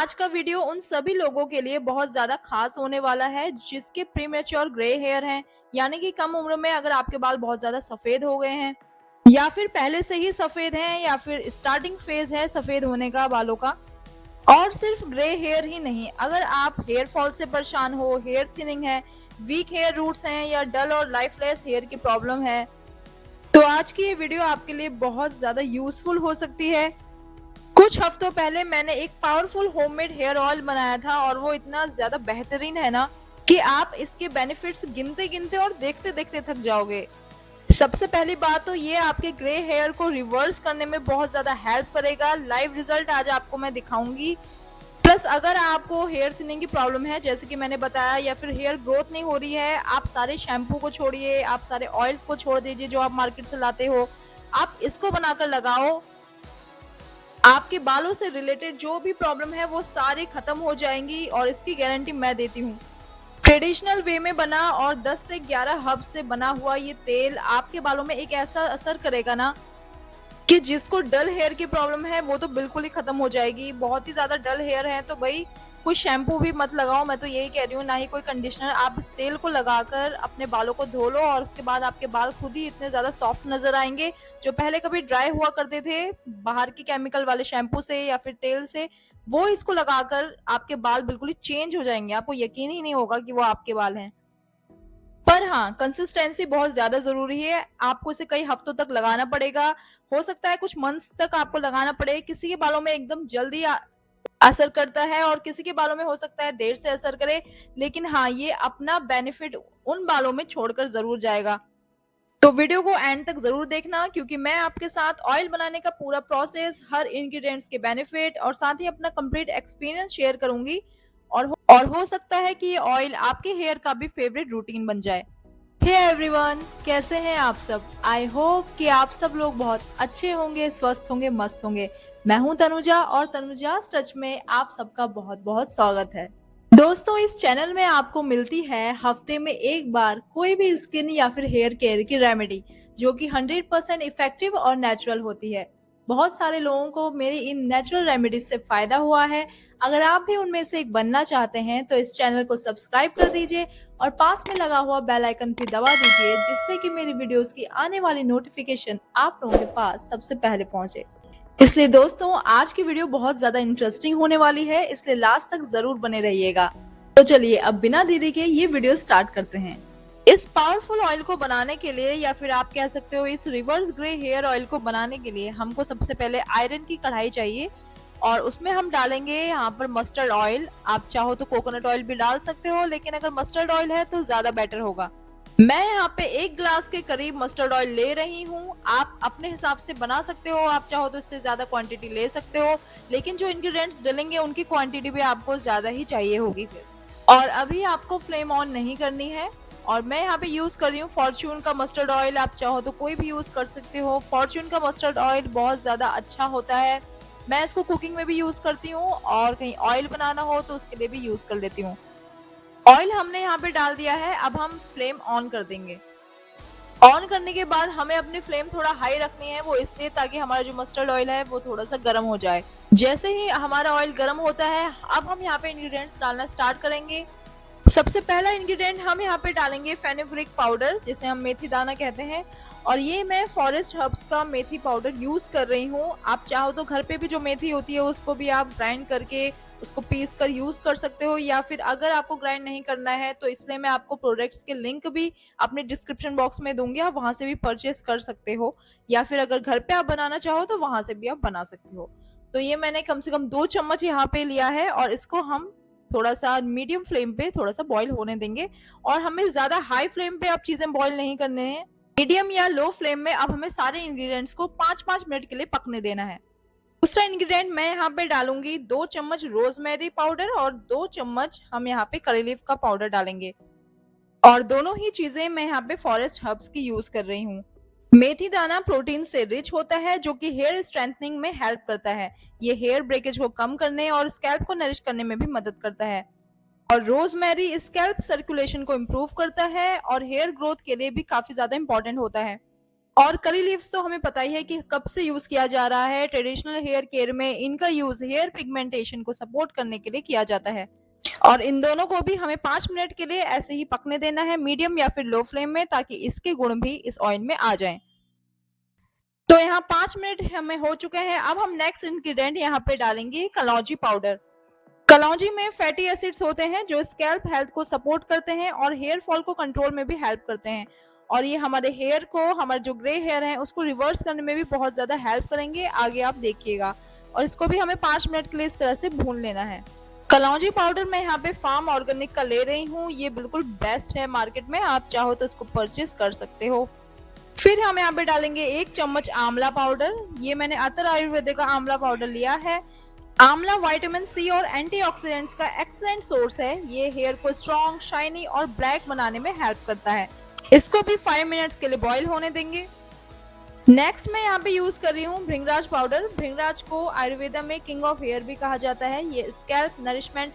आज का वीडियो उन सभी लोगों के लिए बहुत ज़्यादा खास होने वाला है जिसके प्रीमेच्योर ग्रे हेयर हैं, यानी कि कम उम्र में अगर आपके बाल बहुत ज़्यादा सफ़ेद हो गए हैं या फिर पहले से ही सफ़ेद हैं या फिर स्टार्टिंग फेज है सफ़ेद होने का बालों का। और सिर्फ ग्रे हेयर ही नहीं, अगर आप हेयर फॉल से परेशान हो, हेयर थिनिंग है, वीक हेयर रूट्स हैं या डल और लाइफलेस हेयर की प्रॉब्लम है, तो आज की ये वीडियो आपके लिए बहुत ज़्यादा यूजफुल हो सकती है। कुछ हफ्तों पहले मैंने एक पावरफुल होममेड हेयर ऑयल बनाया था और वो इतना ज्यादा बेहतरीन है ना कि आप इसके बेनिफिट्स गिनते गिनते और देखते देखते थक जाओगे। सबसे पहली बात तो ये आपके ग्रे हेयर को रिवर्स करने में बहुत ज्यादा हेल्प करेगा। लाइव रिजल्ट आज आपको मैं दिखाऊंगी। प्लस अगर आपको हेयर थिनिंग की प्रॉब्लम है जैसे कि मैंने बताया, या फिर हेयर ग्रोथ नहीं हो रही है, आप सारे शैम्पू को छोड़िए, आप सारे ऑयल्स को छोड़ दीजिए जो आप मार्केट से लाते हो, आप इसको बनाकर लगाओ। आपके बालों से रिलेटेड जो भी प्रॉब्लम है वो सारी खत्म हो जाएंगी और इसकी गारंटी मैं देती हूँ। ट्रेडिशनल वे में बना और 10 से 11 हर्ब से बना हुआ ये तेल आपके बालों में एक ऐसा असर करेगा ना कि जिसको डल हेयर की प्रॉब्लम है वो तो बिल्कुल ही खत्म हो जाएगी। बहुत ही ज्यादा डल हेयर है तो भाई कोई शैम्पू भी मत लगाओ, मैं तो यही कह रही हूँ, ना ही कोई कंडीशनर। आप इस तेल को लगाकर अपने बालों को धो लो और उसके बाद आपके बाल खुद ही इतने ज्यादा सॉफ्ट नजर आएंगे। जो पहले कभी ड्राई हुआ करते थे बाहर के केमिकल वाले शैम्पू से या फिर तेल से, वो इसको लगाकर आपके बाल बिल्कुल ही चेंज हो जाएंगे। आपको यकीन ही नहीं होगा कि वो आपके बाल हैं। पर हाँ, कंसिस्टेंसी बहुत ज्यादा जरूरी है। आपको इसे कई हफ्तों तक लगाना पड़ेगा। हो सकता है कुछ मंथ्स तक आपको लगाना पड़े। किसी के बालों में एकदम जल्दी असर करता है और किसी के बालों में हो सकता है देर से असर करे। लेकिन हाँ, ये अपना बेनिफिट उन बालों में छोड़कर जरूर जाएगा। तो वीडियो को एंड तक जरूर देखना, क्योंकि मैं आपके साथ ऑयल बनाने का पूरा प्रोसेस, हर इंग्रेडिएंट्स के बेनिफिट और साथ ही अपना कंप्लीट एक्सपीरियंस शेयर करूंगी। और हो सकता है कि ये ऑयल आपके हेयर का भी फेवरेट रूटीन बन जाए। हे एवरीवन, कैसे हैं आप सब? आई होप कि आप सब लोग बहुत अच्छे होंगे, स्वस्थ होंगे, मस्त होंगे। मैं हूं तनुजा और तनुजा टच में आप सबका बहुत बहुत स्वागत है। दोस्तों, इस चैनल में आपको मिलती है हफ्ते में एक बार कोई भी स्किन या फिर हेयर केयर की रेमेडी जो कि 100% इफेक्टिव और नेचुरल होती है। बहुत सारे लोगों को मेरी इन नेचुरल रेमेडीज से फायदा हुआ है। अगर आप भी उनमें से एक बनना चाहते हैं तो इस चैनल को सब्सक्राइब कर दीजिए और पास में लगा हुआ बेल आइकन भी दबा दीजिए, जिससे कि मेरी वीडियोस की आने वाली नोटिफिकेशन आप लोगों के पास सबसे पहले पहुंचे। इसलिए दोस्तों, आज की वीडियो बहुत ज्यादा इंटरेस्टिंग होने वाली है, इसलिए लास्ट तक जरूर बने रहिएगा। तो चलिए अब बिना देरी के ये वीडियो स्टार्ट करते हैं। इस पावरफुल ऑयल को बनाने के लिए, या फिर आप कह सकते हो इस रिवर्स ग्रे हेयर ऑयल को बनाने के लिए, हमको सबसे पहले आयरन की कढ़ाई चाहिए और उसमें हम डालेंगे यहाँ पर मस्टर्ड ऑयल। आप चाहो तो कोकोनट ऑयल भी डाल सकते हो, लेकिन अगर मस्टर्ड ऑयल है तो ज्यादा बेटर होगा। मैं यहाँ पे 1 ग्लास के करीब मस्टर्ड ऑयल ले रही हूँ। आप अपने हिसाब से बना सकते हो, आप चाहो तो इससे ज्यादा क्वांटिटी ले सकते हो, लेकिन जो इंग्रेडिएंट्स डलेंगे उनकी क्वांटिटी भी आपको ज्यादा ही चाहिए होगी फिर। और अभी आपको फ्लेम ऑन नहीं करनी है। और मैं यहाँ पे यूज कर रही हूँ फॉर्च्यून का मस्टर्ड ऑयल। आप चाहो तो कोई भी यूज कर सकते हो। फॉर्च्यून का मस्टर्ड ऑयल बहुत ज्यादा अच्छा होता है। मैं इसको कुकिंग में भी यूज करती हूँ और कहीं ऑयल बनाना हो तो उसके लिए भी यूज कर लेती हूँ। ऑयल हमने यहाँ पे डाल दिया है, अब हम फ्लेम ऑन कर देंगे। ऑन करने के बाद हमें अपनी फ्लेम थोड़ा हाई रखनी है, वो इसलिए ताकि हमारा जो मस्टर्ड ऑयल है वो थोड़ा सा गर्म हो जाए। जैसे ही हमारा ऑयल गर्म होता है, अब हम यहाँ पे इंग्रेडिएंट्स डालना स्टार्ट करेंगे। सबसे पहला इंग्रेडिएंट हम यहाँ पे डालेंगे फेनुग्रीक पाउडर, जिसे हम मेथी दाना कहते हैं। और ये मैं फॉरेस्ट हर्ब्स का मेथी पाउडर यूज कर रही हूँ। आप चाहो तो घर पे भी जो मेथी होती है उसको भी आप ग्राइंड करके उसको पीस कर यूज कर सकते हो, या फिर अगर आपको ग्राइंड नहीं करना है तो इसलिए मैं आपको प्रोडक्ट्स के लिंक भी अपने डिस्क्रिप्शन बॉक्स में दूंगी, आप वहां से भी परचेस कर सकते हो, या फिर अगर घर पे आप बनाना चाहो तो वहां से भी आप बना सकते हो। तो ये मैंने कम से कम 2 चम्मच यहाँ पे लिया है और इसको हम थोड़ा सा मीडियम फ्लेम पे थोड़ा सा बॉईल होने देंगे। और हमें ज्यादा हाई फ्लेम पे अब चीजें बॉईल नहीं करने हैं। मीडियम या लो फ्लेम में अब हमें सारे इंग्रेडिएंट्स को 5-5 मिनट के लिए पकने देना है। दूसरा इंग्रेडिएंट मैं यहाँ पे डालूंगी 2 चम्मच रोजमेरी पाउडर और 2 चम्मच हम यहाँ पे करी लीफ का पाउडर डालेंगे। और दोनों ही चीजें मैं यहाँ पे फॉरेस्ट हर्ब्स की यूज कर रही हूँ। मेथी दाना प्रोटीन से रिच होता है जो कि हेयर स्ट्रेंथनिंग में हेल्प करता है। ये हेयर ब्रेकेज को कम करने और स्कैल्प को नरिश करने में भी मदद करता है। और रोजमेरी स्कैल्प सर्कुलेशन को इम्प्रूव करता है और हेयर ग्रोथ के लिए भी काफी ज्यादा इंपॉर्टेंट होता है। और करी लीव्स तो हमें पता ही है कि कब से यूज किया जा रहा है। ट्रेडिशनल हेयर केयर में इनका यूज हेयर पिगमेंटेशन को सपोर्ट करने के लिए किया जाता है। और इन दोनों को भी हमें 5 मिनट के लिए ऐसे ही पकने देना है, मीडियम या फिर लो फ्लेम में, ताकि इसके गुण भी इस ऑयल में आ जाएं। तो यहाँ 5 मिनट हमें हो चुके हैं। अब हम नेक्स्ट इंग्रेडिएंट यहाँ पे डालेंगे कलौंजी पाउडर। कलौंजी में फैटी एसिड्स होते हैं जो स्कैल्प हेल्थ को सपोर्ट करते हैं और हेयर फॉल को कंट्रोल में भी हेल्प करते हैं। और ये हमारे हेयर को, हमारे जो ग्रे हेयर है उसको रिवर्स करने में भी बहुत ज्यादा हेल्प करेंगे, आगे आप देखिएगा। और इसको भी हमें 5 मिनट के लिए इस तरह से भून लेना है। कलौंजी पाउडर मैं यहाँ पे फार्म ऑर्गेनिक का ले रही हूँ, ये बिल्कुल बेस्ट है मार्केट में, आप चाहो तो इसको परचेज कर सकते हो। फिर हम यहाँ पे डालेंगे 1 चम्मच आंवला पाउडर। ये मैंने अतर आयुर्वेदिक का आंवला पाउडर लिया है। आंवला विटामिन सी और एंटीऑक्सीडेंट्स का एक्सीलेंट सोर्स है। ये हेयर को स्ट्रॉन्ग, शाइनी और ब्लैक बनाने में हेल्प करता है। इसको भी 5 मिनट्स के लिए बॉईल होने देंगे। नेक्स्ट मैं यहाँ पे यूज कर रही हूँ भृंगराज पाउडर। भृंगराज को आयुर्वेदा में किंग ऑफ हेयर भी कहा जाता है। ये स्कैल्प नरिशमेंट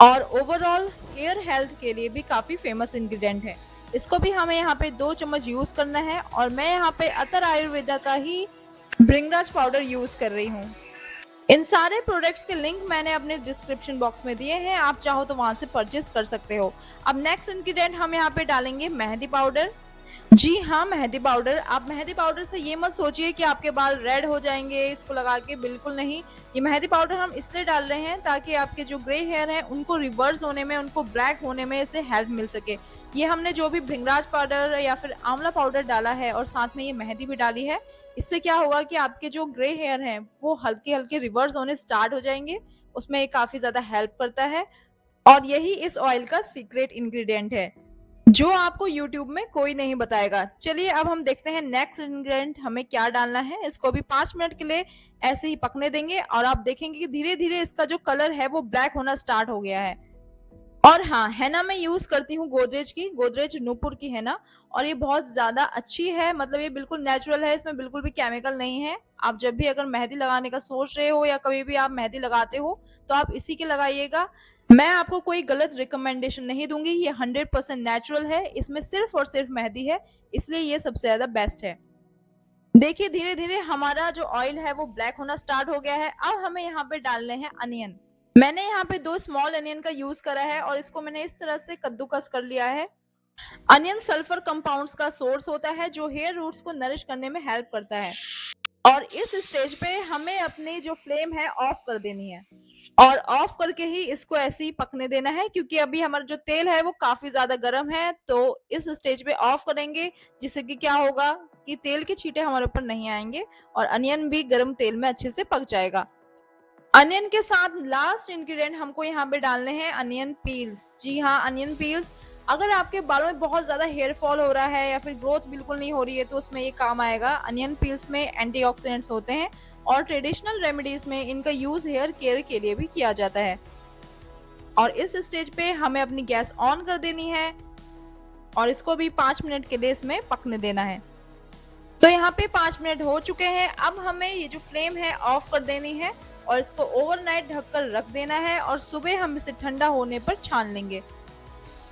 और ओवरऑल हेयर हेल्थ के लिए भी काफी फेमस इंग्रेडिएंट है। इसको भी हमें यहाँ पे 2 चम्मच यूज करना है। और मैं यहाँ पे अतर आयुर्वेदा का ही भृंगराज पाउडर यूज कर रही हूँ। इन सारे प्रोडक्ट्स के लिंक मैंने अपने डिस्क्रिप्शन बॉक्स में दिए हैं, आप चाहो तो वहां से परचेस कर सकते हो। अब नेक्स्ट इंग्रेडिएंट हम यहाँ पे डालेंगे मेहंदी पाउडर। जी हाँ, मेहंदी पाउडर। आप मेहंदी पाउडर से ये मत सोचिए कि आपके बाल रेड हो जाएंगे इसको लगा के, बिल्कुल नहीं। ये मेहंदी पाउडर हम इसलिए डाल रहे हैं ताकि आपके जो ग्रे हेयर हैं उनको रिवर्स होने में, उनको ब्लैक होने में इससे हेल्प मिल सके। ये हमने जो भी भृंगराज पाउडर या फिर आंवला पाउडर डाला है और साथ में ये मेहंदी भी डाली है, इससे क्या होगा कि आपके जो ग्रे हेयर हैं वो हल्के हल्के रिवर्स होने स्टार्ट हो जाएंगे। उसमें ये काफी ज्यादा हेल्प करता है। और यही इस ऑयल का सीक्रेट इंग्रेडिएंट है जो आपको YouTube में कोई नहीं बताएगा। चलिए अब हम देखते हैं नेक्स्ट इंग्रेडिएंट हमें क्या डालना है। इसको भी 5 मिनट के लिए ऐसे ही पकने देंगे और आप देखेंगे कि धीरे धीरे इसका जो कलर है वो ब्लैक होना स्टार्ट हो गया है। और हाँ, हैना मैं यूज करती हूँ गोदरेज की, गोदरेज नूपुर की हैना। और ये बहुत ज्यादा अच्छी है, मतलब ये बिल्कुल नेचुरल है, इसमें बिल्कुल भी केमिकल नहीं है। आप जब भी अगर मेहंदी लगाने का सोच रहे हो या कभी भी आप मेहंदी लगाते हो तो आप इसी के लगाइएगा। मैं आपको कोई गलत रिकमेंडेशन नहीं दूंगी, ये 100% नेचुरल है, इसमें सिर्फ और सिर्फ मेहंदी है, इसलिए ये सबसे ज्यादा बेस्ट है। देखिए धीरे धीरे हमारा जो ऑयल है वो ब्लैक होना स्टार्ट हो गया है। अब हमें यहाँ पे डालने हैं अनियन। मैंने यहाँ पे 2 स्मॉल अनियन का यूज करा है और इसको मैंने इस तरह से कद्दूकस कर लिया है। अनियन सल्फर कंपाउंड्स का सोर्स होता है जो हेयर रूट्स को नरिश करने में हेल्प करता है। और इस स्टेज पे हमें अपनी जो फ्लेम है ऑफ कर देनी है और ऑफ करके ही इसको ऐसे ही पकने देना है, क्योंकि अभी हमारा जो तेल है वो काफी ज्यादा गर्म है। तो इस स्टेज पे ऑफ करेंगे, जिससे कि क्या होगा कि तेल के छींटे हमारे ऊपर नहीं आएंगे और अनियन भी गर्म तेल में अच्छे से पक जाएगा। अनियन के साथ लास्ट इंग्रेडिएंट हमको यहाँ पे डालने हैं अनियन पील्स। जी हाँ, अनियन पील्स। अगर आपके बालों में बहुत ज्यादा हेयर फॉल हो रहा है या फिर ग्रोथ बिल्कुल नहीं हो रही है तो उसमें ये काम आएगा। अनियन पील्स में एंटीऑक्सीडेंट्स होते हैं और ट्रेडिशनल रेमेडीज में इनका यूज हेयर केयर के लिए भी किया जाता है। और इस स्टेज पे हमें अपनी गैस ऑन कर देनी है और इसको भी 5 मिनट के लिए इसमें पकने देना है। तो यहाँ पे 5 मिनट हो चुके हैं। अब हमें ये जो फ्लेम है ऑफ कर देनी है और इसको ओवरनाइट ढककर रख देना है और सुबह हम इसे ठंडा होने पर छान लेंगे।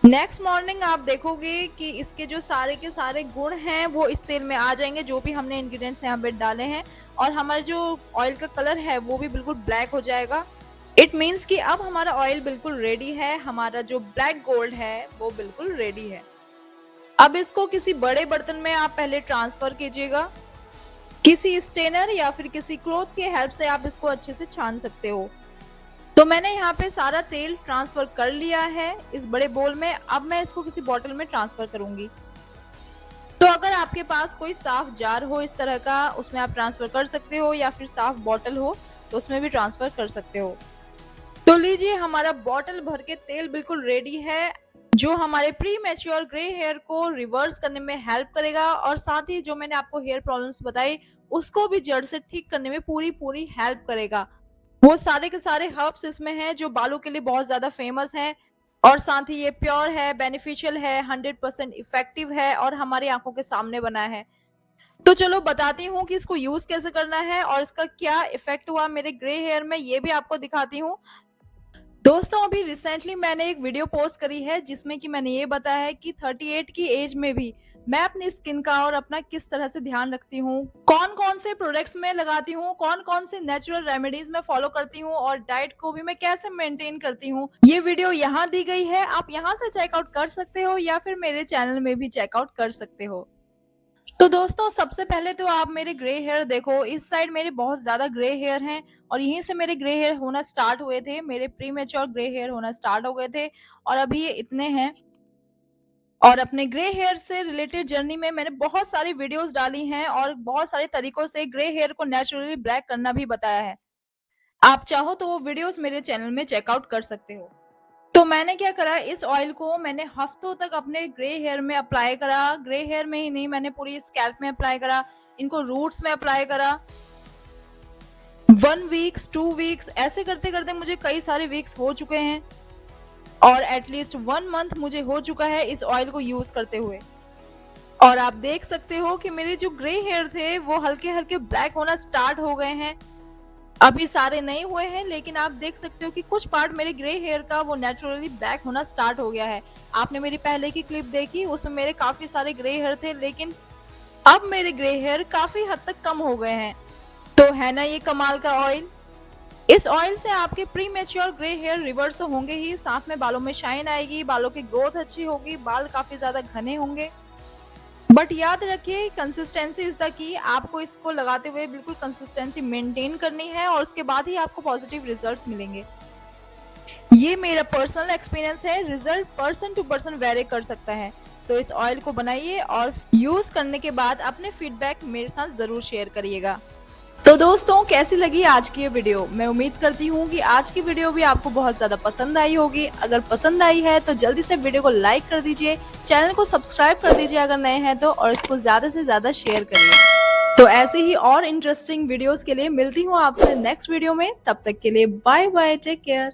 नेक्स्ट मॉर्निंग आप देखोगे कि इसके जो सारे के सारे गुण हैं वो इस तेल में आ जाएंगे, जो भी हमने इंग्रेडिएंट्स यहाँ पे डाले हैं। और हमारा जो ऑयल का कलर है वो भी बिल्कुल ब्लैक हो जाएगा। इट मीन्स कि अब हमारा ऑयल बिल्कुल रेडी है, हमारा जो ब्लैक गोल्ड है वो बिल्कुल रेडी है। अब इसको किसी बड़े बर्तन में आप पहले ट्रांसफर कीजिएगा। किसी स्टेनर या फिर किसी क्लॉथ की हेल्प से आप इसको अच्छे से छान सकते हो। तो मैंने यहाँ पे सारा तेल ट्रांसफर कर लिया है इस बड़े बोल में। अब मैं इसको किसी बॉटल में ट्रांसफर करूंगी। तो अगर आपके पास कोई साफ जार हो इस तरह का, उसमें आप ट्रांसफर कर सकते हो, या फिर साफ बॉटल हो तो उसमें भी ट्रांसफर कर सकते हो। तो लीजिए, हमारा बॉटल भर के तेल बिल्कुल रेडी है, जो हमारे प्री मैच्योर ग्रे हेयर को रिवर्स करने में हेल्प करेगा और साथ ही जो मैंने आपको हेयर प्रॉब्लम्स बताई उसको भी जड़ से ठीक करने में पूरी हेल्प करेगा। वो सारे के सारे हर्ब्स इसमें हैं जो बालों के लिए बहुत ज्यादा फेमस हैं और साथ ही ये प्योर है, बेनिफिशियल है, 100% इफेक्टिव है और हमारी आंखों के सामने बना है। तो चलो बताती हूँ कि इसको यूज कैसे करना है और इसका क्या इफेक्ट हुआ मेरे ग्रे हेयर में, ये भी आपको दिखाती हूँ। दोस्तों, अभी रिसेंटली मैंने एक वीडियो पोस्ट करी है जिसमें कि मैंने ये बताया है कि 38 की एज में भी मैं अपनी स्किन का और अपना किस तरह से ध्यान रखती हूँ, कौन कौन से प्रोडक्ट्स मैं लगाती हूँ, कौन कौन से नेचुरल रेमेडीज मैं फॉलो करती हूँ और डाइट को भी मैं कैसे मेंटेन करती हूँ, ये वीडियो यहाँ दी गई है। आप यहाँ से चेकआउट कर सकते हो या फिर मेरे चैनल में भी चेकआउट कर सकते हो। तो दोस्तों, सबसे पहले तो आप मेरे ग्रे हेयर देखो। इस साइड मेरे बहुत ज्यादा ग्रे हेयर हैं और यहीं से मेरे ग्रे हेयर होना स्टार्ट हुए थे। मेरे प्री मेच्योर ग्रे हेयर होना स्टार्ट हो गए थे और अभी ये इतने हैं। और अपने ग्रे हेयर से रिलेटेड जर्नी में मैंने बहुत सारी वीडियोस डाली हैं और बहुत सारे तरीकों से ग्रे हेयर को नेचुरली ब्लैक करना भी बताया है। आप चाहो तो वो वीडियोस मेरे चैनल में चेकआउट कर सकते हो। तो मैंने क्या करा, इस ऑयल को मैंने हफ्तों तक अपने ग्रे हेयर में अप्लाई करा। ग्रे हेयर में ही नहीं, मैंने पूरी स्कैल्प में अप्लाई करा, इनको रूट्स में अप्लाई करा। 1 वीक्स 2 वीक्स ऐसे करते करते मुझे कई सारे वीक्स हो चुके हैं और एटलीस्ट 1 मंथ मुझे हो चुका है इस ऑयल को यूज करते हुए। और आप देख सकते हो कि मेरे जो ग्रे हेयर थे वो हल्के हल्के ब्लैक होना स्टार्ट हो गए हैं। अभी सारे नहीं हुए हैं, लेकिन आप देख सकते हो कि कुछ पार्ट मेरे ग्रे हेयर का वो नेचुरली ब्लैक होना स्टार्ट हो गया है। आपने मेरी पहले की क्लिप देखी, उसमें मेरे काफी सारे ग्रे हेयर थे, लेकिन अब मेरे ग्रे हेयर काफी हद तक कम हो गए हैं। तो है ना ये कमाल का ऑयल। इस ऑयल से आपके premature grey hair reverse तो होंगे ही, साथ में बालों में शाइन आएगी, बालों की ग्रोथ अच्छी होगी, बाल काफी ज्यादा घने होंगे। बट याद रखिए, कंसिस्टेंसी इज द की। आपको इसको लगाते हुए बिल्कुल कंसिस्टेंसी मेंटेन करनी है और उसके बाद ही आपको पॉजिटिव रिजल्ट्स मिलेंगे। ये मेरा पर्सनल एक्सपीरियंस है, result person to person vary कर सकता है। तो इस ऑयल को बनाइए और यूज करने के बाद अपने फीडबैक मेरे साथ जरूर शेयर करिएगा। तो दोस्तों, कैसी लगी आज की ये वीडियो? मैं उम्मीद करती हूँ कि आज की वीडियो भी आपको बहुत ज्यादा पसंद आई होगी। अगर पसंद आई है तो जल्दी से वीडियो को लाइक कर दीजिए, चैनल को सब्सक्राइब कर दीजिए अगर नए हैं तो, और इसको ज्यादा से ज्यादा शेयर करिए। तो ऐसे ही और इंटरेस्टिंग वीडियोस के लिए मिलती हूँ आपसे नेक्स्ट वीडियो में। तब तक के लिए बाय बाय, टेक केयर।